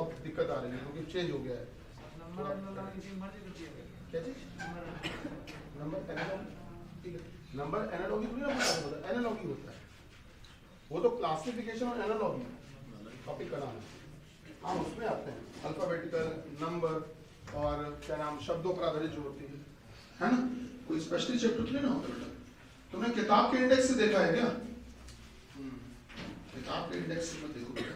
बहुत दिक्कत आ रही है क्योंकि चेंज हो गया है। क्या चीज नंबर एनालॉगी, ठीक है नंबर एनालॉगी थोड़ी ना होता है, एनालॉगी होता है वो तो क्लासिफिकेशन और एनालॉगी टॉपिक का नाम है। हाँ उसमें आते हैं अल्फाबेटिकल नंबर और क्या नाम शब्दों पर आधारित जो होती है ना। कोई स्पेशली चैप्टर तो नहीं ना होता बेटा। तुमने किताब के इंडेक्स से देखा है क्या? किताब के इंडेक्स से मत देखो बेटा,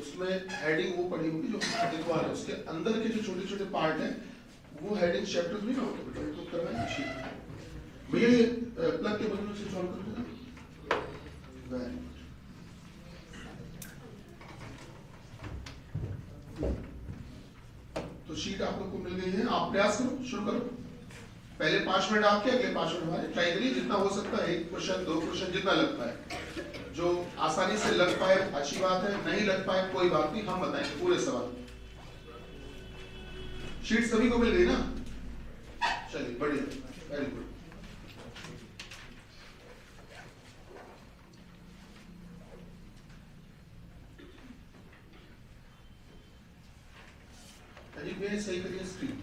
उसमें हेडिंग वो पढ़ी होगी जो देखो आ रहा है, उसके अंदर के जो छोटे छोटे पार्ट हैं वो हेडिंग चैप्टर नहीं ना होता बेटा, वो तो करना ही चाहिए। भैया ये प्लग के बटन से सॉल्व कर देना। Very good. तो शीट आप लोग को मिल गई है, आप प्रयास करो, शुरू करो। पहले 5 मिनट आपके, अगले 5 मिनट हमारे। ट्राई करिए जितना हो सकता है, 1 क्वेश्चन 2 क्वेश्चन जितना लग पाए, जो आसानी से लग पाए अच्छी बात है, नहीं लग पाए कोई बात नहीं, हम बताएंगे पूरे सवाल। शीट सभी को मिल गई ना? चलिए बढ़िया, वेरी गुड। अजीब भैया सही करिए स्क्रीन।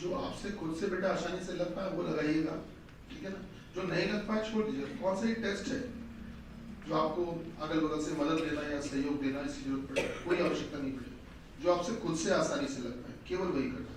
जो आपसे खुद से बेटा आसानी से लग पाए वो लगाइएगा, ठीक है ना। जो नहीं लग पाए छोड़ दीजिए। कौन सा ही टेस्ट है जो आपको अगल बगल से मदद देना या सहयोग देना इसकी जरूरत पड़े, कोई आवश्यकता नहीं पड़े। जो आपसे खुद से आसानी से लग पाए केवल वही करना।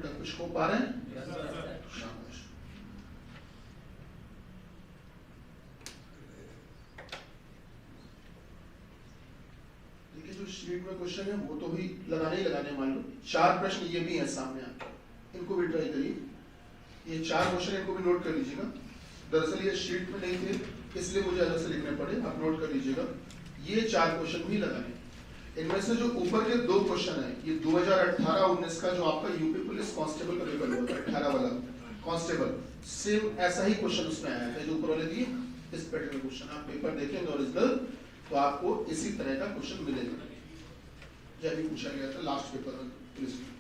बेटा, कुछ हो पा रहे हैं? शाबाश। देखिए जो शीट में क्वेश्चन है वो तो भी लगाने ही लगाने, मान लो 4 प्रश्न ये भी है सामने आपको, इनको भी ट्राई करिए। ये 4 क्वेश्चन इनको भी नोट कर लीजिएगा। दरअसल ये शीट में नहीं थे इसलिए मुझे अलग से लिखने पड़े, आप नोट कर लीजिएगा। ये 4 क्वेश्चन भी लगाने। इनमें से जो ऊपर के 2 क्वेश्चन है ये 2018-19 का जो आपका यूपी पुलिस कांस्टेबल का पेपर हुआ था, 18 वाला कांस्टेबल, सेम ऐसा ही क्वेश्चन उसमें आया था जो ऊपर वाले दिए, इस पैटर्न का क्वेश्चन आप पेपर देखेंगे ओरिजिनल तो आपको इसी तरह का क्वेश्चन मिलेगा। जब भी पूछा गया था लास्ट पेपर में पुलिस में।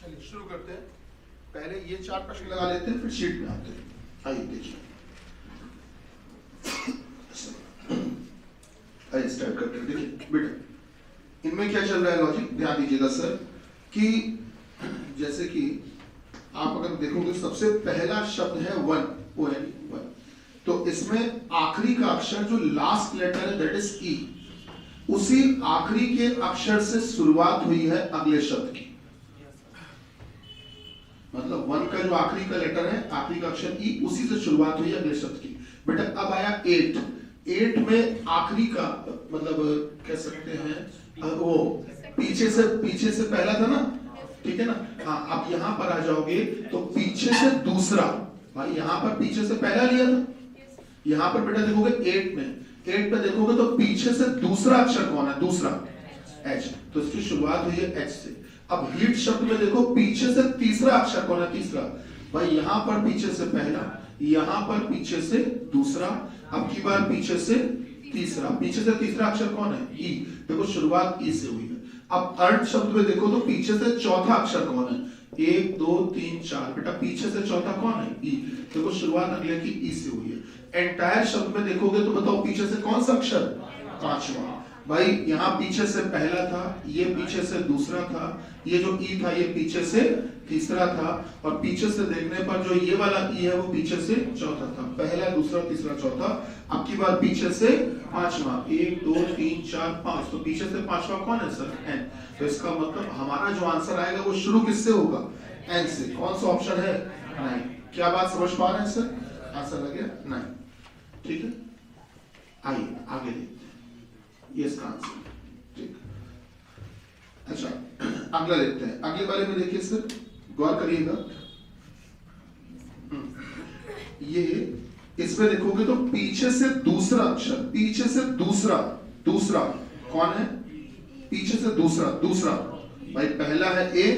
चलिए शुरू करते हैं। पहले ये 4 प्रश्न लगा लेते हैं फिर शीट में आते हैं। आइए देखिए, आइए स्टार्ट करते हैं। देखिए बेटा इनमें क्या चल रहा है लॉजिक, ध्यान दीजिएगा सर कि जैसे कि आप अगर देखोगे सबसे पहला शब्द है वन, ओ एन वन, तो इसमें आखिरी का अक्षर जो लास्ट लेटर है दैट इज ई, उसी आखिरी के अक्षर से शुरुआत हुई है अगले शब्द की। मतलब वन का जो आखिरी का लेटर है, आखिरी का अक्षर ई, उसी से शुरुआत हुई है अगले शब्द की। बेटा अब आया 8, 8 में आखिरी का मतलब कह सकते हैं वो पीछे से पहला था ना, ठीक है ना। हाँ, अब यहाँ पर आ जाओगे तो पीछे से दूसरा, भाई यहाँ पर पीछे से पहला लिया था, यहाँ पर बेटा देखोगे 8 में, 8 पे देखोगे तो पीछे से दूसरा अक्षर कौन है, दूसरा H, तो इसकी शुरुआत हुई है H से। अब हीट शब्द में देखो पीछे से तीसरा अक्षर कौन है, तीसरा, भाई यहाँ पर पीछे से पहला, यहाँ पर पीछे से दूसरा, अब की बार पीछे से तीसरा, पीछे से तीसरा अक्षर कौन है, ई, देखो शुरुआत ई से हुई है। अब अर्थ शब्द में देखो तो पीछे से चौथा अक्षर कौन है, 1 2 3 4, बेटा पीछे से चौथा कौन है, ई, देखो शुरुआत अगले की ई से हुई है। एंटायर शब्द में देखोगे तो बताओ पीछे से कौन सा अक्षर, पांचवा, भाई यहाँ पीछे से पहला था, ये पीछे से दूसरा था, ये जो ई था ये पीछे से तीसरा था, और पीछे से देखने पर जो ये वाला ई है वो पीछे से चौथा था, पहला दूसरा तीसरा चौथा, अब की बार पीछे से पांचवा, 1 2 3 4 5, तो पीछे से पांचवा कौन है सर, एन, तो इसका मतलब हमारा जो आंसर आएगा वो शुरू किससे होगा, एन से। कौन सा ऑप्शन है, 9। क्या बात समझ पा रहे हैं सर, आंसर लग गया 9, ठीक है। आइए आगे देखते हैं, ये इसका आंसर, ठीक। अच्छा अगला देखते हैं, अगले वाले में देखिए सर, गौर करिएगा, ये इसमें देखोगे तो पीछे से दूसरा अक्षर, पीछे से दूसरा, दूसरा कौन है, पीछे से दूसरा, दूसरा, भाई पहला है ए,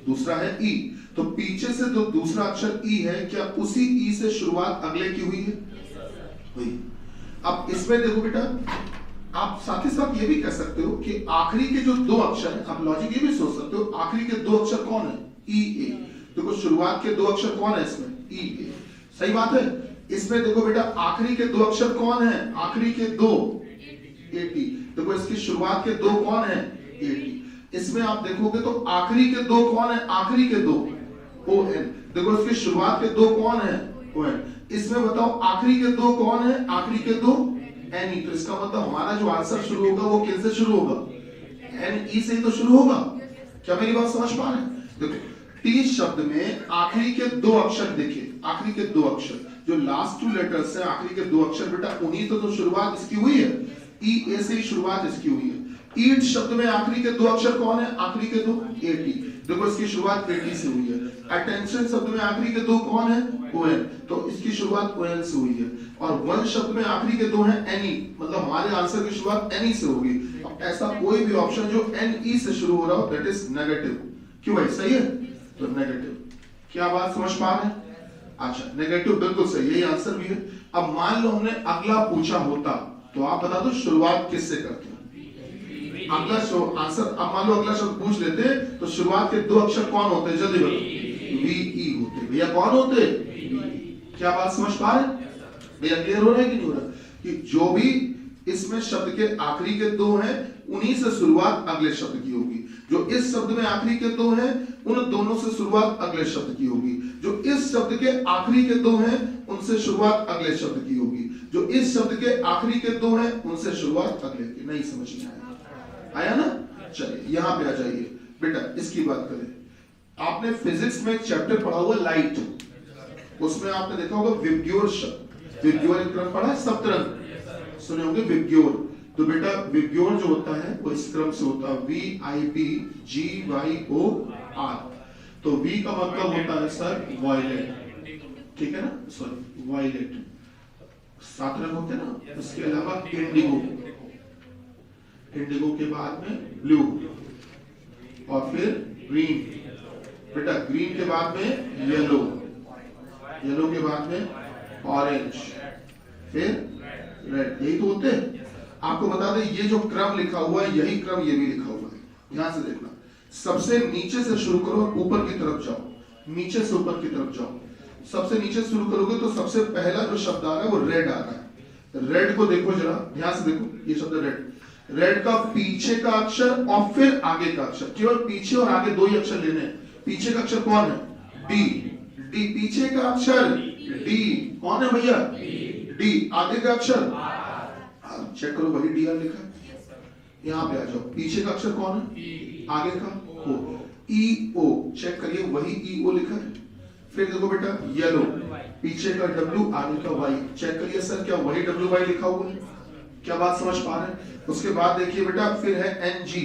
दूसरा है ई, तो पीछे से जो दूसरा अक्षर ई है, क्या उसी ई से शुरुआत अगले की हुई है, हुई। अब इसमें देखो बेटा, आप साथ ही साथ ये भी कह सकते हो कि आखिरी के जो दो अक्षर हैं, आप लॉजिक ये भी सोच सकते हो, आखिरी के दो अक्षर कौन है, ई ए, देखो शुरुआत के दो अक्षर कौन है इसमें, ई ए, सही बात है। इसमें देखो बेटा आखिरी के दो अक्षर कौन है, आखिरी के दो, ए टी, देखो इसकी शुरुआत के दो कौन है, ए टी। इसमें आप देखोगे तो आखिरी के दो कौन है, आखिरी के दो, ओ एन, देखो इसकी शुरुआत के दो कौन है, ओ एन। इसमें बताओ आखिरी के दो कौन है, आखिरी के दो एन ई, तो इसका मतलब हमारा जो आंसर शुरू होगा वो किससे शुरू होगा, एन ई से ही तो शुरू होगा। क्या मेरी बात समझ पा रहे हैं, देखो टी शब्द में आखिरी के दो अक्षर देखिए, आखिरी के दो अक्षर जो लास्ट 2 लेटर्स हैं, आखिरी के दो अक्षर बेटा उन्हीं तो शुरुआत इसकी हुई है, ई ए से ही शुरुआत इसकी हुई है। ईट शब्द में आखिरी के दो अक्षर कौन है, आखिरी के दो, ए टी, देखो इसकी शुरुआत ए टी से हुई है। अटेंशन शब्द में आखिरी के दो कौन है, ओ एन, तो इसकी शुरुआत ओ एन से हुई है। और वन शब्द में आखिरी के दो हैं एन ई, मतलब हमारे आंसर की शुरुआत एन ई से होगी। अब ऐसा कोई भी ऑप्शन जो एन ई से शुरू हो रहा हो दैट इज नेगेटिव, क्यों भाई, सही है, तो नेगेटिव। क्या बात समझ पा रहे हैं, अच्छा नेगेटिव बिल्कुल सही, यही आंसर भी है। अब मान लो हमने अगला पूछा होता तो आप बता दो शुरुआत किससे करते हैं, अगला आंसर, अब मान लो अगला शब्द पूछ लेते तो शुरुआत के दो अक्षर कौन होते, जल्दी बताओ, वी ई होते, भैया कौन होते, क्या बात समझ पा रहे हैं भैया, क्लियर हो रहा है कि नहीं हो रहा, कि जो भी इसमें शब्द के आखिरी के दो हैं उन्हीं से शुरुआत अगले शब्द की होगी, जो इस शब्द में आखिरी के दो हैं उन दोनों से शुरुआत अगले शब्द की होगी, जो इस शब्द के आखिरी के दो हैं उनसे शुरुआत अगले शब्द की होगी, जो इस शब्द के आखिरी के दो हैं उनसे शुरुआत अगले की। नहीं समझ में आया ना, चलिए यहाँ पे आ जाइए बेटा, इसकी बात करें। आपने फिजिक्स में एक चैप्टर पढ़ा हुआ लाइट, उसमें आपने देखा होगा विबग्योर शब्द, विबग्योर एक क्रम पढ़ा है, सप्तरंग सुने होंगे विबग्योर, तो बेटा विबग्योर जो होता है वो इस क्रम से होता है, V I B G Y O R, तो वी का मतलब होता है सर वायलेट, ठीक है ना, सॉरी वायलेट, 7 रंग होते हैं ना, उसके अलावा इंडिगो, इंडिगो के बाद में ब्लू, और फिर ग्रीन, बेटा ग्रीन के बाद में येलो, येलो के बाद में ऑरेंज, फिर रेड, यही तो होते हैं। आपको बता दें ये जो क्रम लिखा हुआ है यही क्रम ये भी लिखा हुआ है, ध्यान से देखना, सबसे नीचे से शुरू करो और ऊपर की तरफ जाओ, नीचे से ऊपर की तरफ जाओ, सबसे नीचे शुरू करोगे तो सबसे पहला जो शब्द आ रहा है वो रेड आ रहा है, रेड को देखो जरा ध्यान से देखो, ये शब्द रेड, रेड का पीछे का अक्षर और फिर आगे का अक्षर, केवल पीछे और आगे दो ही अक्षर लेने हैं। पीछे का अक्षर कौन है, डी, डी पीछे का अक्षर डी, कौन है भैया, डी, आगे का अक्षर, चेक करो वही डी आर लिखा है, यहाँ पे आ जाओ, पीछे का अक्षर कौन है, आगे का ओ, ई ओ, चेक करिए वही ई ओ लिखा है। फिर देखो बेटा येलो, पीछे का डब्ल्यू आगे का वाई, चेक करिए सर क्या वही डब्ल्यू वाई लिखा हुआ है, क्या बात समझ पा रहे हैं। उसके बाद देखिए बेटा फिर है N G,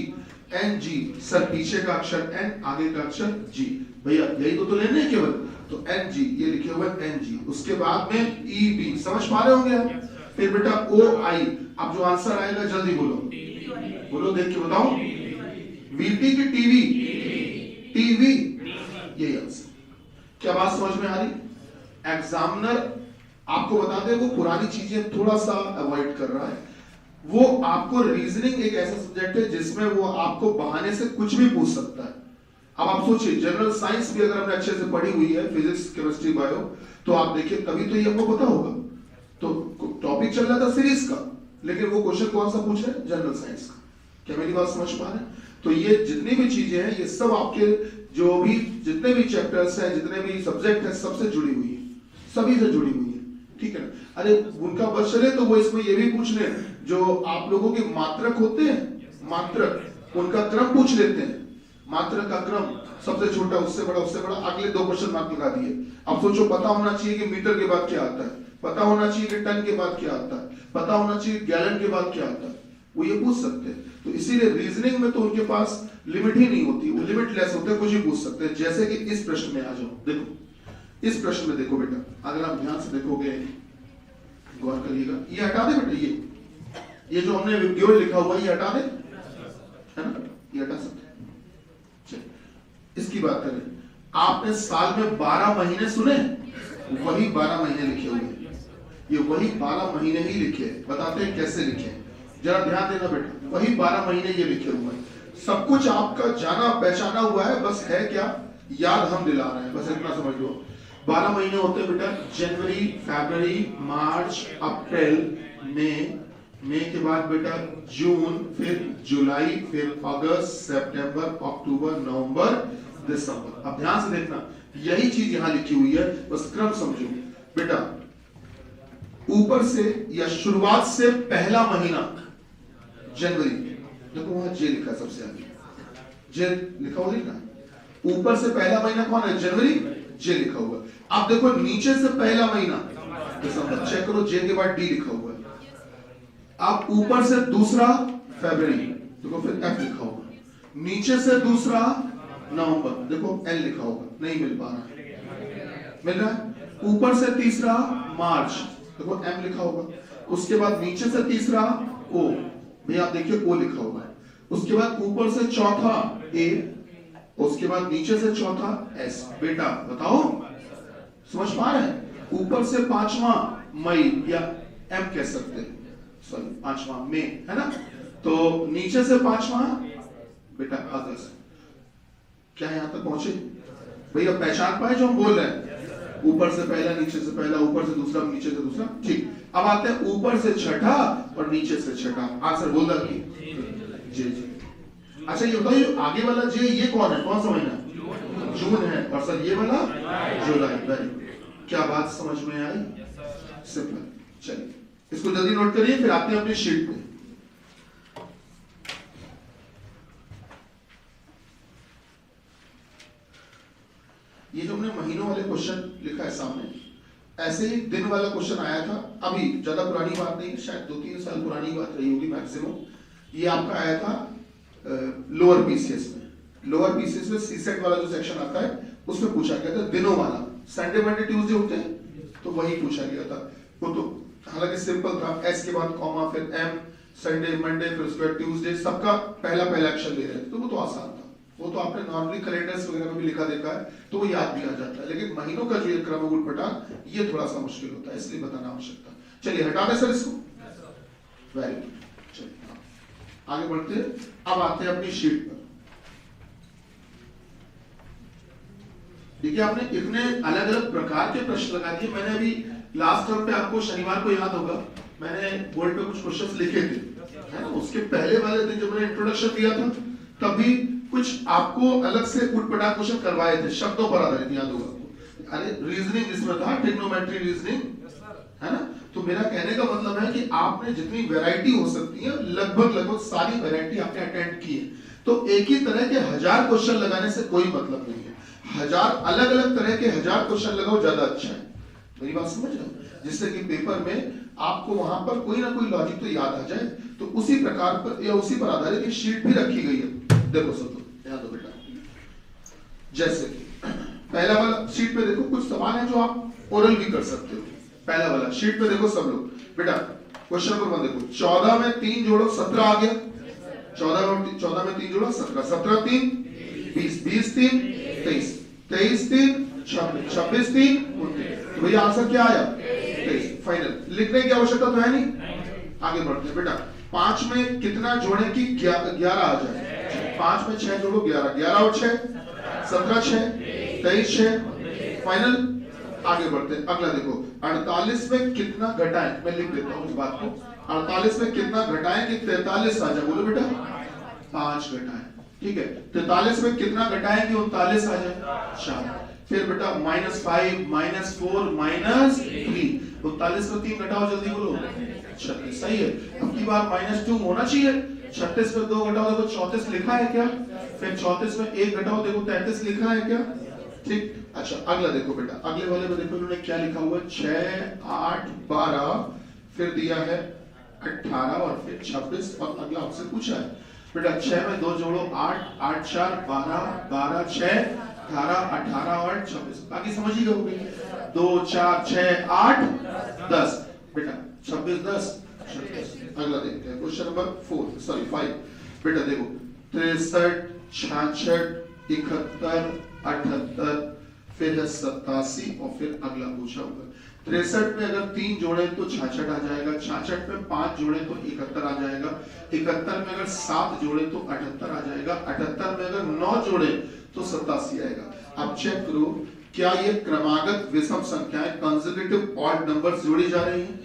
N G, sir पीछे का अक्षर एन, आगे का अक्षर जी, भैया यही तो लेने हैं केवल, तो एन जी ये लिखे हुए एन जी, उसके बाद में ई बी, समझ पा रहे होंगे आप? फिर बेटा ओ आई, अब जो आंसर आएगा जल्दी बोलो, बोलो देख के बताओ, वीटी की टीवी, टीवी, यही आंसर। क्या बात समझ में आ रही? एग्जामिनर आपको बता दे वो पुरानी चीजें थोड़ा सा अवॉइड कर रहा है, वो आपको रीजनिंग एक ऐसा सब्जेक्ट है जिसमें वो आपको बहाने से कुछ भी पूछ सकता है। अब आप सोचिए जनरल साइंस भी अगर हमने अच्छे से पढ़ी हुई है, फिजिक्स केमिस्ट्री बायो, तो आप देखिए तभी तो ये हमको पता होगा। तो टॉपिक चल रहा था सीरीज का, लेकिन वो क्वेश्चन कौन सा पूछ रहे हैं? जनरल साइंस का। क्या मेरी बात समझ पा रहे हैं? तो ये जितनी भी चीजें हैं ये सब आपके जो भी जितने भी चैप्टर्स हैं, जितने भी सब्जेक्ट हैं, सबसे जुड़ी हुई है, सभी से जुड़ी हुई है, ठीक है ना? अरे उनका बस चले तो वो इसमें ये भी पूछ ले, जो आप लोगों के मात्रक होते हैं, मात्रक उनका क्रम पूछ लेते हैं, मात्रक का क्रम सबसे छोटा उससे बड़ा, अगले 2 क्वेश्चन मार्क लगा दिए। अब सोचो पता होना चाहिए कि मीटर के बाद क्या आता है, पता होना चाहिए कि टन के बाद क्या आता है, पता होना चाहिए गैलन के बाद क्या आता है, वो ये पूछ सकते हैं। तो इसीलिए रीजनिंग में तो उनके पास लिमिट ही नहीं होती, वो लिमिटलेस होते हैं, कुछ भी पूछ सकते हैं। जैसे कि इस प्रश्न में आ जाओ, देखो इस प्रश्न में देखो बेटा, अगर आप ध्यान से देखोगे, गौर करिएगा, ये हटा दे बेटा, ये जो हमने विज्ञान लिखा हुआ ये हटा दे, है ना, ये हटा सकते हैं। चलिए इसकी बात करें, आपने साल में 12 महीने सुने, वही 12 महीने लिखे हुए हैं, ये वही 12 महीने ही लिखे, बताते हैं कैसे लिखे, जरा ध्यान देना बेटा, वही 12 महीने ये लिखे हुए हैं। सब कुछ आपका जाना पहचाना हुआ है, बस है क्या, याद हम दिला रहे हैं, बस इतना समझ लो। 12 महीने होते हैं बेटा, जनवरी, फरवरी, मार्च, अप्रैल, मई के बाद बेटा जून, फिर जुलाई, फिर अगस्त, सितंबर, अक्टूबर, नवंबर, दिसंबर। अब ध्यान से देखना, यही चीज यहां लिखी हुई है, बस क्रम समझो बेटा। ऊपर से या शुरुआत से पहला महीना जनवरी, देखो वहां जे लिखा है सबसे आगे, जे लिखा हुआ ना, ऊपर से पहला महीना कौन है? जनवरी, जे लिखा हुआ। अब देखो नीचे से पहला महीना दिसंबर, चेक करो, जे के बाद डी लिखा हुआ है। अब ऊपर से दूसरा फरवरी, देखो फिर एफ लिखा होगा, नीचे से दूसरा नवंबर, देखो एल लिखा होगा, नहीं मिल पा रहा, मिल रहा है। ऊपर से तीसरा मार्च, देखो एम लिखा होगा, उसके बाद नीचे से तीसरा ओ, भैया आप देखिए ओ लिखा हुआ है, उसके बाद ऊपर से चौथा ए, उसके बाद नीचे से चौथा एस। बेटा बताओ समझ पा रहे हैं? ऊपर से 5वां मई या एम कह सकते हैं, सॉरी 5वां मई, है ना, तो नीचे से 5वां बेटा अगस्त। क्या यहां तक पहुंचे भैया? पहचान पाए जो हम बोल रहे हैं? ऊपर से पहला, नीचे से पहला, ऊपर से दूसरा, नीचे से दूसरा, ठीक। अब आते हैं ऊपर से छठा और नीचे से छठा, आंसर बोल रहा कि जे जे। अच्छा ये बताइए आगे वाला जे, ये कौन है, कौन सा महीना? जून है, और सर ये वाला जुलाई। वेरी गुड, क्या बात समझ में आई? सिंपल। चलिए इसको जल्दी नोट करिए, फिर आते हैं अपनी शीट पे। ये जो हमने महीनों वाले क्वेश्चन लिखा है सामने, ऐसे ही दिन वाला क्वेश्चन आया था, अभी ज्यादा पुरानी बात नहीं, शायद 2-3 साल पुरानी बात रही होगी मैक्सिमम। ये आपका आया था लोअर पीसीएस में, लोअर पीसीएस में सीसेट वाला जो सेक्शन आता है उसमें पूछा गया था दिनों वाला, संडे मंडे ट्यूसडे होते हैं, तो वही पूछा गया था। वो तो हालांकि सिंपल था, एस के बाद कॉमा, फिर एम, संडे मंडे, फिर उसके बाद ट्यूसडे, सबका पहला अक्षर ले रहे थे, तो वो तो आसान था, वो तो आपने नॉर्मली कैलेंडर्स वगैरह में भी लिखा देखा है, तो वो याद भी आ जाता है। लेकिन महीनों का जो ये क्रम उठपटांग, ये थोड़ा सा मुश्किल होता है, इसलिए बताना आवश्यक था। चलिए हटा दें सर इसको, वेरी गुड। चलिए आगे बढ़ते हैं, अब आते हैं अपनी शीट पर। देखिए आपने इतने अलग अलग प्रकार के प्रश्न लगा दिए। मैंने अभी लास्ट टर्म पे, आपको शनिवार को याद होगा, मैंने बोर्ड पे कुछ क्वेश्चंस लिखे थे, है ना। उसके पहले वाले दिन जब मैंने इंट्रोडक्शन दिया था, तभी कुछ आपको अलग से उठपटांग क्वेश्चन करवाए थे, शब्दों पर आधारित, याद होगा। अरे रीजनिंग जिसमें था, ट्रिग्नोमेट्री रीजनिंग, है ना। तो मेरा कहने का मतलब है कि आपने जितनी वैरायटी हो सकती है, लगभग सारी वैरायटी आपने अटेंड की है। तो एक ही तरह के 1000 क्वेश्चन लगाने से कोई मतलब नहीं है, 1000 अलग अलग तरह के 1000 क्वेश्चन लगाओ, ज्यादा अच्छा है। मेरी बात समझ रहे हो? जिससे कि पेपर में आपको वहां पर कोई ना कोई लॉजिक तो याद आ जाए। तो उसी प्रकार पर या उसी पर आधारित एक शीट भी रखी गई है, देखो सब लोग ध्यान दो बेटा, जैसे पहला वाला शीट पे देखो, कुछ सवाल है जो आप ओरल भी कर सकते हो। पहला वाला शीट पे देखो सब लोग बेटा, क्वेश्चन नंबर 1 देखो, 14 में 3 जोड़ो 17 आ गया, 14 में 3 जोड़ो 17, 17 3 20, 20 3 23, 23 3 26, 26 3 29, तो भैया आंसर क्या आया 23। फाइनल लिखने की आवश्यकता तो है नहीं, आगे बढ़ते हैं बेटा। 5 में कितना जोड़े कि 11 आ जाए, 5 में 6 जोड़ो 11, 11 और 6 17, 6 23 6, फाइनल। आगे बढ़ते हैं, अगला देखो, 48 में कितना घटाएं, मैं लिख देता हूं इस बात को, 48 में कितना घटाएं कि 43 आ जाए, बोलो बेटा 5 घटाएं, ठीक है। 43 में कितना घटाएं कि 39 आ जाए, 4। फिर बेटा -5 -4 -3, 39 में 3 घटाओ जल्दी बोलो 36, सही है। अब की बार -2 होना चाहिए, 36 में 2 घटाओ देखो 34 लिखा है क्या, फिर 34 में 1 घटाओ देखो 33 लिखा है क्या, ठीक। अच्छा अगला देखो बेटा, अगले वाले में देखो इन्होंने क्या लिखा हुआ है, 6 8 12, फिर दिया है 18 और फिर 26, और अगला आपसे पूछा है बेटा 6 में 2 जोड़ो 8, 8 4 12, 12 6 18, 18 और 26, बाकी समझ ही गए, 2 4 6 8 10 बेटा 26 10 26। अगला देखते हैं क्वेश्चन नंबर 5 बेटा देखो, 63 66 71 78, फिर है 87 और फिर अगला पूछा हुआ 63 में अगर 3 जोड़े तो 66 आ जाएगा, 66 में 5 जोड़े तो 71 आ जाएगा, 71 में अगर 7 जोड़े तो 78 आ जाएगा, 78 में अगर 9 जोड़े तो 87 आएगा। अब चेक करो क्या ये क्रमागत विषम संख्याएं कंसेक्यूटिव ऑड नंबर्स जोड़ी जा रही हैं,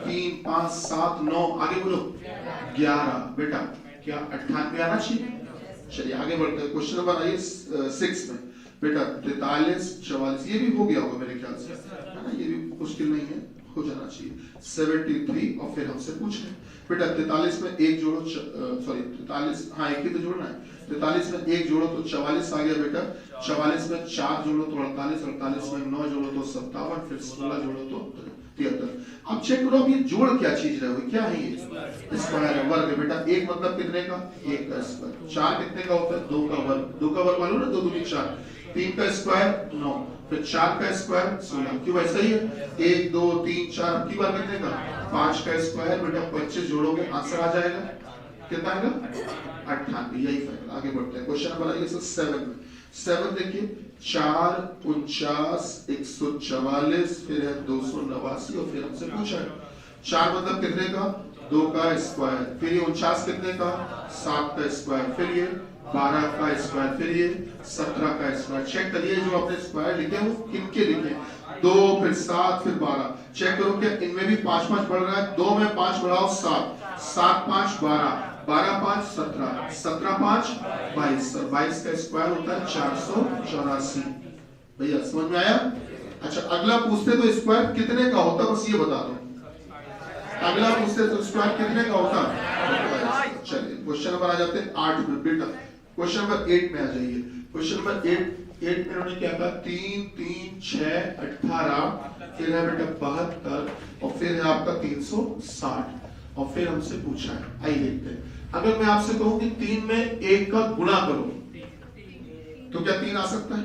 3 5 7 9, आगे बोलो 11, बेटा क्या 98 आना चाहिए। चलिए आगे बढ़ते हैं, क्वेश्चन नंबर आइए 6 में बेटा 43 44, ये भी हो गया होगा मेरे ख्याल से, है ना, ये भी मुश्किल नहीं है, हो जाना चाहिए। 73 और फिर हमसे पूछे बेटा 43 में 1 जोड़ो, सॉरी 43, हाँ एक ही तो जोड़ना है, 43 में 1 जोड़ो तो 44 आ गया बेटा, 44 में 4 जोड़ो तो 48, 48 में 9 जोड़ो तो 57, फिर 16 जोड़ो तो 73। अब चेक करो अब ये जोड़ क्या चीज रहे हो, क्या है ये स्क्वायर है, वर्ग है बेटा। 1 मतलब कितने का, 1 का स्क्वायर, 4 कितने का होता है, 2 का वर्ग, 2 का वर्ग मालूम ना, 2 दूनी 4, 3 का स्क्वायर 9, फिर 4 का स्क्वायर 16, क्यों भाई सही है, 1 2 3 4, अब की बार कितने का 5 का स्क्वायर बेटा 25 जोड़ोगे आंसर आ जाएगा, कितना आएगा 98, यही फाइनल। आगे बढ़ते हैं, क्वेश्चन नंबर आइए 7 में, 7 देखिए 4 49 144, फिर है 289 और फिर हमसे पूछा है 4 मतलब कितने का, 2 का स्क्वायर, फिर ये 49 कितने का 7 का स्क्वायर, फिर ये 12 का स्क्वायर, फिर ये 17 का स्क्वायर। चेक करिए जो आपने स्क्वायर लिखे वो किनके लिखे, 2 फिर 7 फिर 12, चेक करो क्या इनमें भी 5 5 बढ़ रहा है, 2 में 5 बढ़ाओ 7, 7 5 12, 12 5 17, 17 5 22, और 22 का स्क्वायर होता है 484। भैया समझ में आया। अच्छा अगला पूछते तो स्क्वायर कितने का होता, बस ये बता दो, अगला पूछते तो स्क्वायर कितने का होता। चलिए क्वेश्चन नंबर आ जाते हैं 8 में बेटा, क्वेश्चन नंबर 8 में आ जाइए, क्वेश्चन नंबर 8 में उन्होंने क्या कहा, 3 3 6 18, फिर है बेटा 72 और फिर है आपका 360 और फिर हमसे पूछा है, आइए देखते हैं। अगर मैं आपसे कहूं कि 3 में 1 का गुणा करो तो क्या 3 आ सकता है,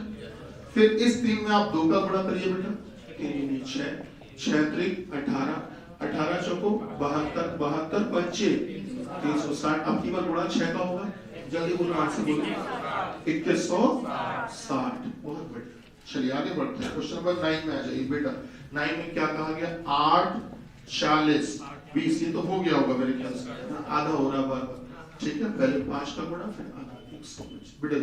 फिर इस 3 में आप 2 का गुणा करिए बेटा, 3 6 6 3 18, 18 चौको 72, 72 पंचे 360, अब की बार गुणा 6 का होगा, जल्दी बोलो, आठ से बोलो 2160, बहुत बढ़िया। चलिए आगे बढ़ते हैं, क्वेश्चन नंबर 9 में आ जाइए बेटा, 9 में क्या कहा गया, 8 40 20, ये तो हो गया होगा मेरे ख्याल से, आधा हो रहा बार, ठीक है, पहले 5 का गुणा फिर आधा, बेटा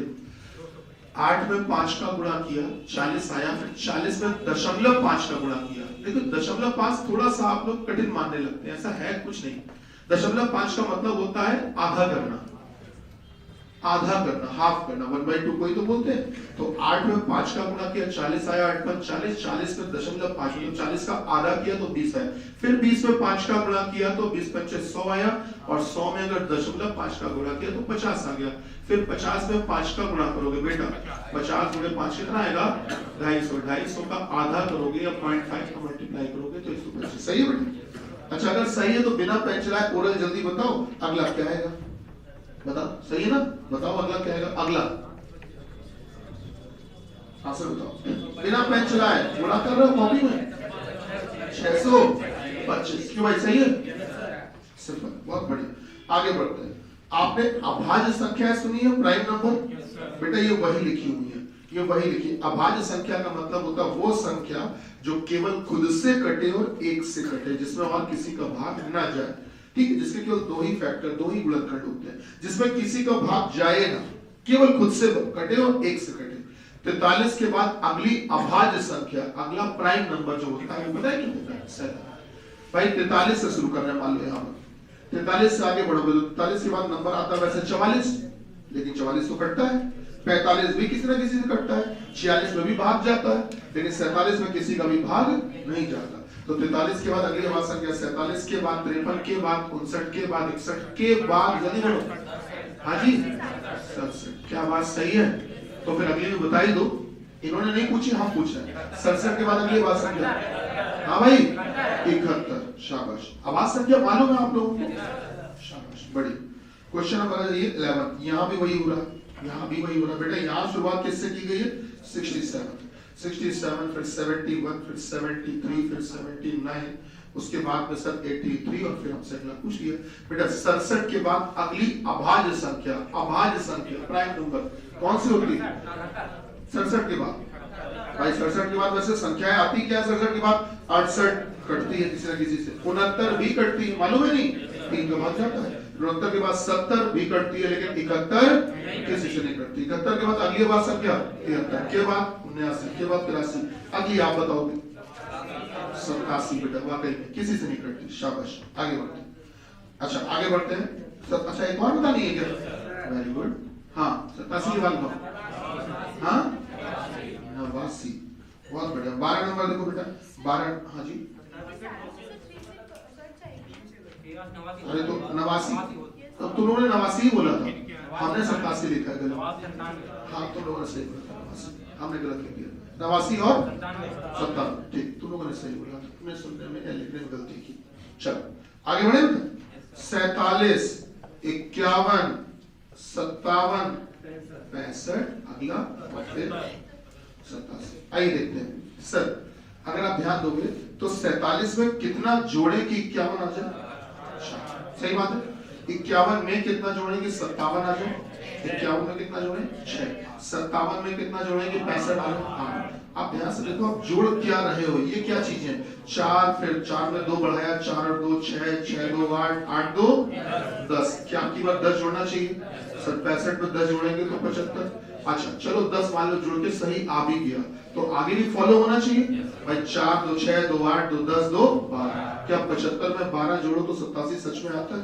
8 में 5 का गुणा किया 40 आया, फिर 40 में 0.5 का गुणा किया। देखो 0.5 थोड़ा सा आप लोग कठिन मानने लगते हैं, ऐसा है कुछ नहीं, 0.5 का मतलब होता है आधा करना, आधा करना, हाफ करना, 1/2 को ही तो बोलते हैं। तो 8 में 5 का गुणा किया 40 आया, 8 में 40, 40 में 0.5 मतलब 40 का आधा किया तो 20 है, फिर 20 में 5 का गुणा किया तो 20 पंचे 100 आया, और 100 में अगर 0.5 का गुणा किया तो 50 आ गया, फिर 50 में 5 का गुणा करोगे बेटा, 50 गुणे 5 कितना आएगा 250, 250 का आधा करोगे या 0.5 का मल्टीप्लाई करोगे तो 125, सही है बेटा। अच्छा अगर सही है तो बिना पेन चलाए ओरल जल्दी बताओ अगला क्या आएगा, बताओ सही है ना? बताओ अगला क्या है? अगला आंसर बताओ बिना पेन चलाए। बोला कर रहे हो कॉपी में 625। क्यों भाई सही है? सिंपल, बहुत बढ़िया। आगे बढ़ते हैं। आपने अभाज्य संख्या सुनी है, प्राइम नंबर? बेटा ये वही लिखी हुई है, ये वही लिखी। अभाज्य संख्या का मतलब होता है वो संख्या जो केवल खुद से कटे और एक से कटे, जिसमें और किसी का भाग ना जाए। ठीक है, जिसके केवल दो ही फैक्टर, दो ही गुणनखंड होते हैं, जिसमें किसी का भाग जाए ना, केवल खुद से कटे और एक से कटे। 43 के बाद अगली अभाज्य संख्या, अगला प्राइम नंबर जो होता है वो पता है क्या होता है? 7। भाई 43 से शुरू कर रहे हैं, मान लो यहाँ पर 43 से आगे बढ़ोगे तो 43 के बाद नंबर आता है वैसे 44, लेकिन 44 तो कटता है। 45 भी किसी ना किसी से कटता है। 46 में भी भाग जाता है, लेकिन 47 में किसी का भी भाग नहीं जाता। तो 43 के बाद अगली अभाज्य संख्या 47 के बाद 53 के बाद 59 के बाद 61 के बाद, जल्दी बोलो। हाँ जी 67। क्या बात सही है? तो फिर अगली में बता ही दो, इन्होंने नहीं पूछी, हम पूछ रहे हैं। 67 के बाद अगली अभाज्य संख्या, हाँ भाई 71। शाबाश, अभाज्य संख्या मालूम है आप लोगों को? शाबाश, बड़ी। क्वेश्चन नंबर 11, यहाँ भी वही हो रहा है, यहाँ भी वही हो रहा है। बेटा यहाँ शुरुआत किससे की गई है? 67, फिर 71, फिर 73, फिर 79, उसके बाद में सर 83 और फिर हमसे अगला पूछ लिया। बेटा 67 के बाद अगली अभाज्य संख्या, अभाज्य संख्या प्राइम नंबर कौन सी होती है? 67 के बाद भाई 67 के बाद वैसे संख्याएं आती क्या है? 67 के बाद 68 कटती है किसी न किसी से, 69 भी कटती है, मालूम है नहीं? 3 का भाग जाता है। 69 के बाद 70 भी कटती है, लेकिन 71 किसी से नहीं कटती। 71 के बाद अगली बात संख्या 73 के बाद 79 के बाद 83, अगली आप बताओगे 87। बेटा वाकई में किसी से नहीं कटती। शाबाश, आगे बढ़ते हैं। अच्छा आगे बढ़ते हैं। अच्छा एक और बतानी है क्या? Very good. हाँ 87 के बाद बताओ। हाँ 89, बहुत बढ़िया। 12 नंबर देखो बेटा, 12। हाँ जी, अरे तो 89, तो तुम लोगों ने 89 ही बोला था, हमने 87 लिखा है गलत। हाँ तुम लोगों ने सही बोला, 89 हमने गलत लिख दिया। 89 और 57, ठीक, तुम लोगों ने सही बोला, तुमने सुनने में या लिखने में गलती की। चलो आगे बढ़े। 47, 51, 57, 65, अगला फिर 87। आइए देखते हैं। सर अगर आप ध्यान दोगे तो 47 में कितना जोड़े कि 51 आ जाए? सही बात है। 51 में कितना जोड़ेंगे? 57 आ जाए। 51 में कितना जोड़े? 6। 57 में कितना जोड़ेंगे? 65 आ जाए। हाँ आप ध्यान से देखो, आप जोड़ क्या रहे हो, ये क्या चीजें? 4, फिर 4 में 2 बढ़ाया, 4 और 2 6, 6 2 8, 8 2 10। क्या आपकी बार 10 जोड़ना चाहिए? सर 65 में 10 जोड़ेंगे तो 75। अच्छा चलो 10 मान लो जुड़ के सही आ भी गया, तो आगे भी फॉलो होना चाहिए भाई। 4 2 6 2 8 2 10 2 12। क्या 75 में 12 जोड़ो तो 87 सच में आता है?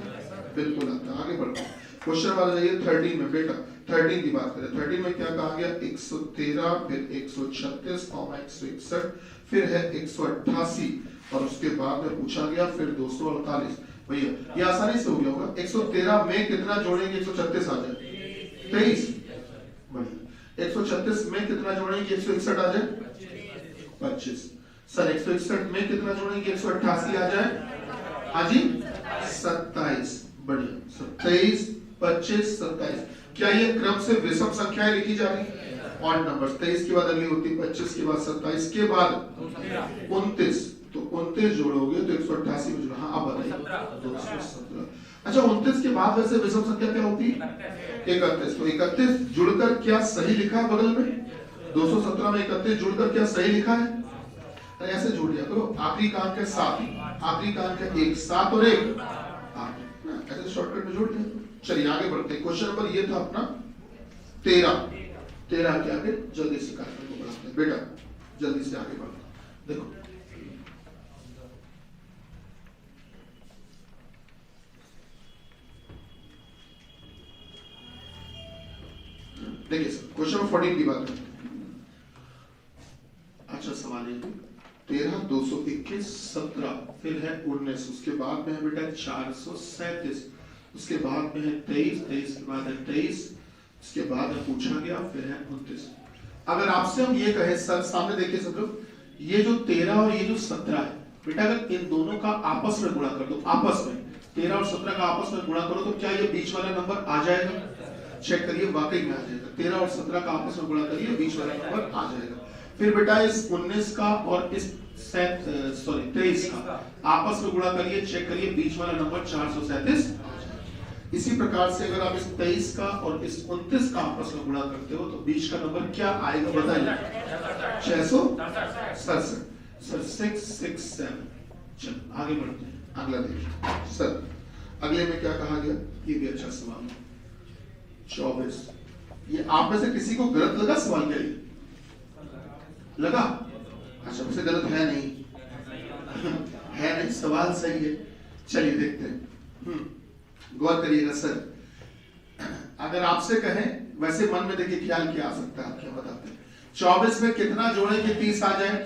बिल्कुल आता है। आगे बढ़ते हैं। क्वेश्चन वाला जाइए 13 में। बेटा 13 की बात करें, 13 में क्या कहा गया? 113, फिर 136, 161, फिर है 188 और उसके बाद में पूछा गया फिर 248। भैया ये आसानी से हो गया होगा। 113 में कितना जोड़ेंगे? 136 आ जाए, 23। 136 में कितना जोड़ेंगे? 161 आ जाए, 25। सर 161 में कितना जोड़ेंगे? 188 आ जाए, हाँ जी 27। बढ़िया, 23 25 27। क्या ये क्रम से विषम संख्याएं लिखी जा रही? Odd numbers. 23 के बाद अगली होती 25 के बाद 27 के बाद 29, तो 29 जोड़ोगे तो 188 में जोड़ो। हाँ अब बताइए 217। अच्छा 29 के बाद वैसे विषम संख्या क्या होती है? 31। तो 31 जुड़कर क्या सही लिखा है बगल में? 217 में 31 जुड़कर क्या सही लिखा है? अरे ऐसे जोड़ दिया करो, आखिरी का अंक है 7, आखिरी का अंक है 1, 7 और 1 8, ऐसे शॉर्टकट में जोड़ दिया। चलिए आगे बढ़ते हैं। क्वेश्चन नंबर ये था अपना 13 के आगे जल्दी से कार्यक्रम को बढ़ाते हैं। बेटा जल्दी से आगे बढ़ते देखो। देखिए सर क्वेश्चन नंबर 14 की बात है। अच्छा सवाल है 13 221 17, फिर है 19, उसके बाद में है बेटा 437, उसके बाद में है 23 के बाद है 23, उसके बाद में पूछा गया फिर है 29। अगर आपसे हम ये कहे सर सामने देखिए सब लोग, ये जो 13 और ये जो 17 है बेटा, अगर इन दोनों का आपस में गुणा कर दो, आपस में 13 और 17 का आपस में गुणा करो तो क्या ये बीच वाला नंबर आ जाएगा? चेक करिए, वाकई में आ जाएगा। 13 और 17 का आपस में गुणा करिए, बीच वाला नंबर आ जाएगा। फिर बेटा इस 19 का और इस 23 का आपस में गुणा करिए, चेक करिए, बीच वाला नंबर 437 आ जाएगा। इसी प्रकार से अगर आप इस 23 का और इस 29 का आपस में गुणा करते हो तो बीच का नंबर क्या आएगा बताइए? 667। सर 667। चलो आगे बढ़ते हैं, अगला देखिए। सर अगले में क्या कहा गया? ये भी अच्छा सवाल है। 24। ये आप में से किसी को गलत लगा सवाल? क्या ये लगा? अच्छा, मुझसे गलत है नहीं है नहीं, सवाल सही है। चलिए देखते हैं, गौर करिएगा। सर अगर आपसे कहें, वैसे मन में देखिए ख्याल क्या आ सकता है, आप क्या बताते हैं? 24 में कितना जोड़े कि 30 आ जाए?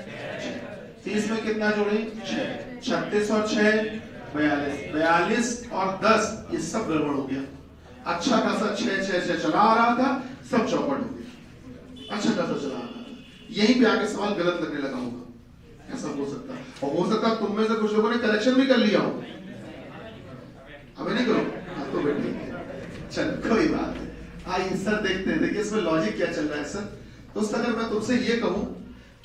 30 में कितना जोड़े? 6। 36 और 6 42। 42 और 10 ये सब गड़बड़ हो गया। अच्छा खासा 6 चला आ रहा था, सब चौपट हो गया। अच्छा खासा चला आ रहा था, यहीं पे आके सवाल गलत लगने लगा होगा। ऐसा हो सकता है, और हो सकता है तुम में से कुछ लोगों ने करेक्शन भी कर लिया हो। अबे नहीं करो, हाँ तो बैठे, चल कोई बात है। आइए सर देखते हैं, देखिए इसमें लॉजिक क्या चल रहा है। सर दोस्त अगर मैं तुमसे ये कहूं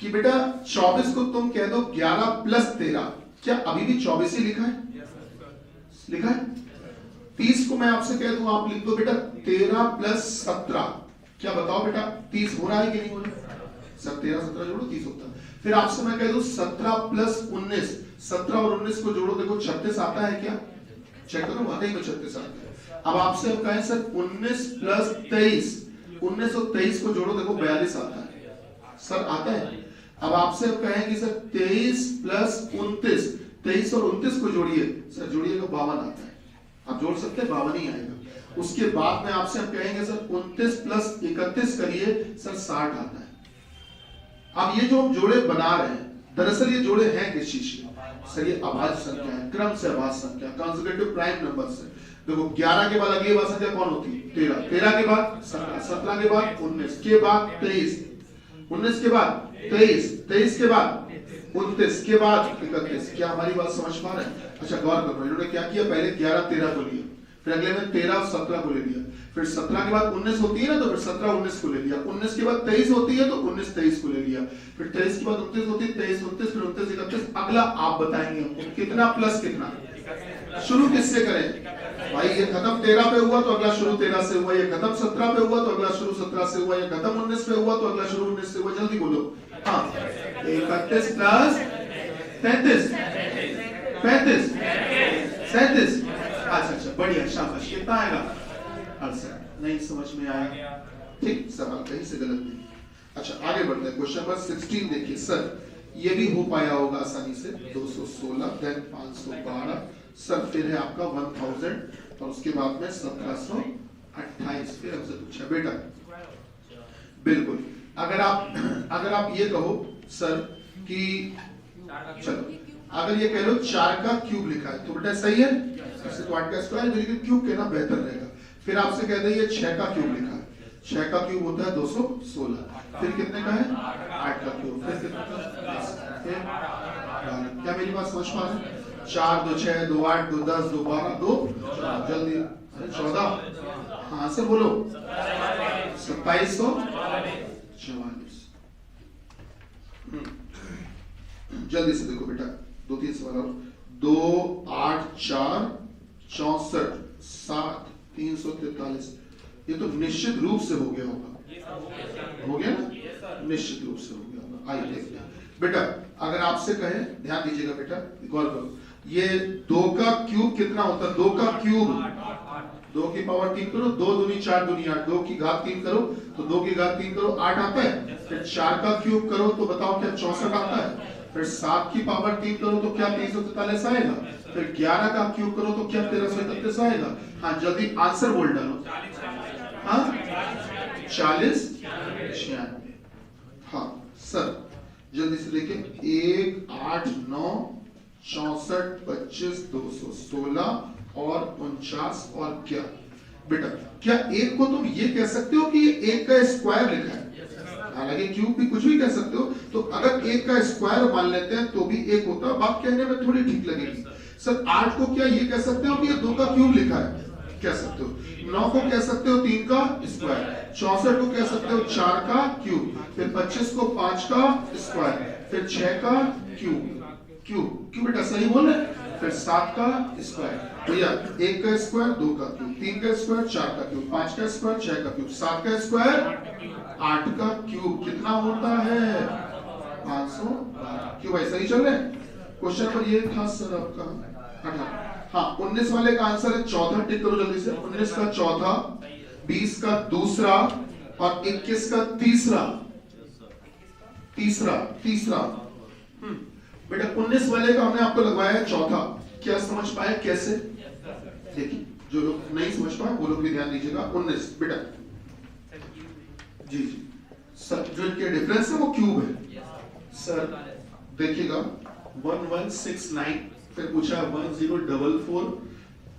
कि बेटा 24 को तुम कह दो 11 प्लस 13, क्या अभी भी 24 ही लिखा है? लिखा है। 30 को मैं आपसे कह दूं, आप लिख दो बेटा 13 प्लस 17, क्या बताओ बेटा 30 हो रहा है कि नहीं हो रहा? सब 13 17 जोड़ो 30 होता है। फिर आपसे मैं कह दूं 17 प्लस 19, 17 और 19 को जोड़ो, देखो 36 आता है क्या? चेक करो, वाकई में 36 आता है। अब आपसे हम कहें सर 19 प्लस 23, 19 और 23 को जोड़ो, देखो 42 आता है। सर आता है। अब आपसे हम कहें कि सर 23 प्लस 29, 23 और 29 को जोड़िए, सर जोड़िएगा 52 आता है। आप जोड़ सकते हैं, 52 ही आएगा। उसके बाद में आपसे हम कहेंगे सर 29 प्लस 31 करिए, सर 60 आता है। अब ये जो हम जोड़े बना रहे हैं, दरअसल ये जोड़े हैं किस चीज के? सर ये अभाज्य संख्या है, क्रम से अभाज्य संख्या, कंसेक्यूटिव प्राइम नंबर से। देखो 11 के बाद अगली बार संख्या कौन होती है? 13। 13 के बाद 17, 17 के बाद 19, के बाद 23, 19 के बाद 23, 23 के बाद 29, के बाद 31। क्या हमारी बात समझ पा रहे हैं? अच्छा गौर करो, इन्होंने क्या किया, पहले 11 13 को लिया, फिर अगले में 13 और 17 को ले लिया, फिर 17 के बाद 19 होती है ना, तो फिर 17 19 को ले लिया, 19 के बाद 23 होती है तो 19 23 को ले लिया, फिर 23 के बाद 29 होती है, 23 29, फिर 29 31। अगला आप बताएंगे हमको कितना प्लस कितना। शुरू किससे करें भाई? ये खत्म 13 पे हुआ तो अगला शुरू 13 से हुआ, ये खत्म 17 पे हुआ तो अगला शुरू 17 से हुआ, ये खत्म 19 पे हुआ तो अगला शुरू 19 से हुआ। जल्दी बोलो। हाँ 31 प्लस 33, 35, 37। अच्छा बढ़िया, शाबाश। कितना आएगा? 68। नहीं समझ में आया? ठीक, सवाल कहीं से गलत नहीं। अच्छा आगे बढ़ते हैं, क्वेश्चन नंबर 16 देखिए। सर ये भी हो पाया होगा आसानी से। 216, देन 512, सर फिर है आपका 1000 और उसके बाद में 1728। फिर हमसे पूछा बेटा, बिल्कुल अगर आप ये कहो सर कि चलो अगर ये कह लो 4 का क्यूब लिखा है तो बेटा सही है, इससे तो 8 का स्क्वायर, लेकिन क्यूब कहना बेहतर रहेगा। फिर आपसे कहते हैं ये 6 का क्यूब लिखा है, 6 का क्यूब होता है 216। फिर कितने का है? 8 का क्यूब। फिर कितने का? 10। क्या मेरी बात समझ पा रहे हैं? 4 2 6 2 8 2 10 2 12 2 जल्दी 14। हाँ सर बोलो। 2744। जल्दी से देखो बेटा, 2 3 सवाल और। 2 8 4 64 7 343। ये तो निश्चित रूप से हो गया होगा। हो गया ना? निश्चित रूप से हो गया होगा। आइए देखते हैं बेटा, अगर आपसे कहे, ध्यान दीजिएगा बेटा, गौर करो, ये 2 का क्यूब कितना होता है? 2 का क्यूब 2 की पावर 3 करो, 2 दूनी 4 दूनी 8, 2 की घात 3 करो तो 2 की घात 3 करो 8 आता है। फिर 4 का क्यूब करो तो बताओ क्या 64 आता है। फिर 7 की पावर 3 करो तो क्या 343 आएगा। फिर 11 का क्यूब करो तो क्या 1331 आएगा। हाँ जल्दी आंसर बोल डालो। हाँ 40 96। हाँ सर जल्दी से देखिए, 1 8 9 64 25 216 और 49 और क्या बेटा, क्या एक को तुम ये कह सकते हो कि ये 1 का स्क्वायर लिखा है? हालांकि क्यूब भी कुछ भी कह सकते हो। तो अगर 1 का स्क्वायर मान लेते हैं तो भी 1 होता है, बात कहने में थोड़ी ठीक लगेगी। सर 8 को क्या ये कह सकते हो कि ये 2 का क्यूब लिखा है, कह सकते हो। 9 को कह सकते हो 3 का स्क्वायर, 64 को कह सकते हो 4 का क्यूब, फिर 25 को 5 का स्क्वायर, फिर 6 का क्यूब, क्यूब बेटा सही बोल रहे, फिर 7 का स्क्वायर, भैया 1 का स्क्वायर 2 का क्यूब, 3 का स्क्वायर 4 का क्यूब, 5 का स्क्वायर 6 का क्यूब, 7 का स्क्वायर 8 का क्यूब, कितना होता है 512। क्यों भाई सही चल रहे हैं? क्वेश्चन नंबर ये था सर आपका 18। हाँ 19 वाले का आंसर है 14, टिक करो जल्दी से। 19 का चौथा, 20 का दूसरा और 21 का तीसरा। बेटा 19 वाले का हमने आपको लगवाया है चौथा, क्या समझ पाए कैसे? देखिए जो लोग नहीं समझ पाए वो लोग भी ध्यान दीजिएगा। 19 बेटा जी सर, जो इनके डिफरेंस है वो क्यूब है सर। देखिएगा 1169, फिर पूछा 1044,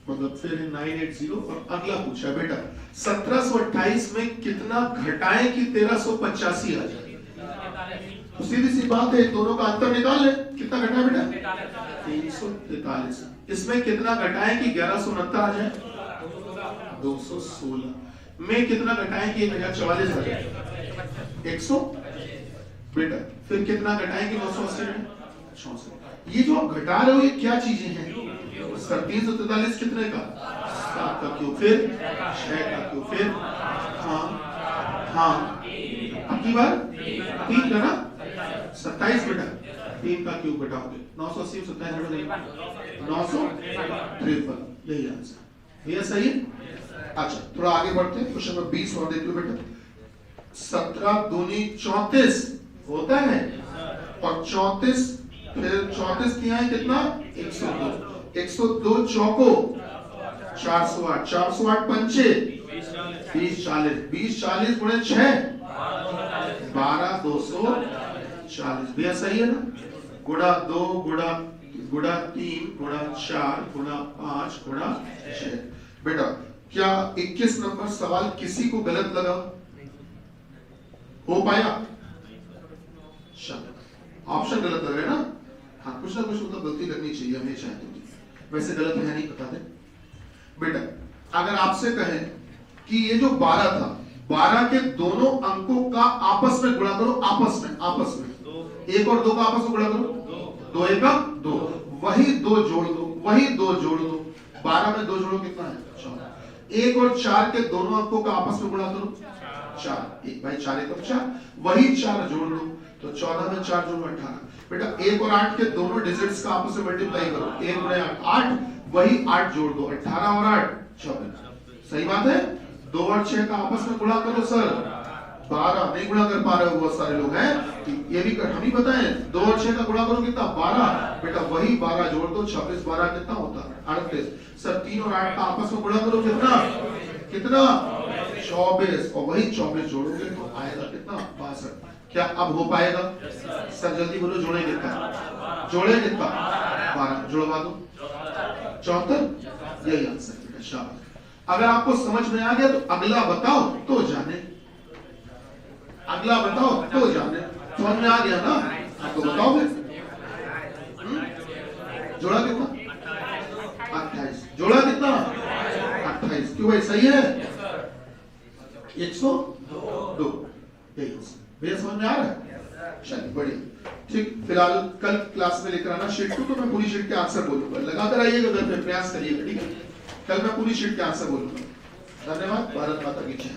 मतलब फिर 980 और अगला पूछा बेटा 1728 में कितना घटाएं कि 1385 आ जाए। तो सीधी सी बात है, दोनों का अंतर निकाल ले, कितना घटा है बेटा 343। इसमें कितना घटाएं कि 1169 आ जाए, 216 में कितना घटाएं कि 1044 आ जाए, 100 बेटा, फिर कितना घटाएं कि 980 में 64। ये जो आप घटा रहे हो ये क्या चीजें हैं? 343 कितने का 7 का क्यूब, फिर 6 का क्यूब, फिर हाँ अब की बार 3 का ना 27 बेटा, 3 का क्यूब घटाओगे 980 में 27 953, यही आंसर, ये सही है। अच्छा थोड़ा आगे बढ़ते हैं, क्वेश्चन नंबर 20 और देख लो बेटा। 17 दूनी 34 होता है और 34 फिर 34 किया है कितना 102, 102 चौको 408, 408 पंचे 20 40, 20 40 गुणे 6 12 240, भैया सही है ना। गुणा 2 गुणा 3 गुणा 4 गुणा 5 गुणा 6। बेटा क्या 21 नंबर सवाल किसी को गलत लगा? हो पाया? ऑप्शन गलत लग रहा है ना? हाँ कुछ ना कुछ मतलब गलती लगनी चाहिए हमेशा है, तो वैसे गलत है नहीं, बता दे बेटा। अगर आपसे कहें कि ये जो 12 था, 12 के दोनों अंकों का आपस में गुणा करो, आपस में 1 और 2 का आपस में गुणा करो, 2 1 2, वही 2 जोड़ दो, वही 2 जोड़ दो, 12 में 2 जोड़ो कितना है 14। 1 और 4 के दोनों अंकों का आपस में गुणा करो 4, 1 भाई 4 1 4, वही 4 जोड़ लो तो 14 में 4 जोड़ो 18। बेटा 1 और 8 के दोनों डिजिट्स का आपस में मल्टीप्लाई करो, 1 गुणे 8, वही 8 जोड़ दो, 18 और 8 24, सही बात है। 2 और 6 का आपस में गुणा करो सर, 12 नहीं गुणा कर पा रहे हो बहुत सारे लोग हैं, ये भी हम ही बताएं। 2 और 6 का गुणा करो कितना 12, बेटा वही 12 जोड़ दो, 26 12 कितना होता है 38। सर 3 और 8 का आपस में गुणा करो कितना 24, और वही 24 जोड़ोगे तो आएगा कितना 62। क्या अब हो पाएगा? सर जल्दी बोलो, जोड़े कितना 12, जोड़वा दो 74, यही आंसर बेटा, शाबाश। अगर आपको समझ में आ गया तो अगला बताओ तो जाने, अगला बताओ तो जाने। समझ में आ गया ना? तो बताओ फिर जोड़ा कितना 28, जोड़ा कितना 28, क्यों भाई सही है 102, यही आंसर। भैया समझ में आ रहा है? चलिए बढ़िया, ठीक। फिलहाल कल क्लास में लेकर आना शीट 2, तो मैं पूरी शीट के आंसर बोलूंगा, लगाकर आइएगा घर पे, प्रयास करिएगा, ठीक है। कल मैं पूरी शीट के आंसर बोलूंगा। धन्यवाद। भारत माता की जय।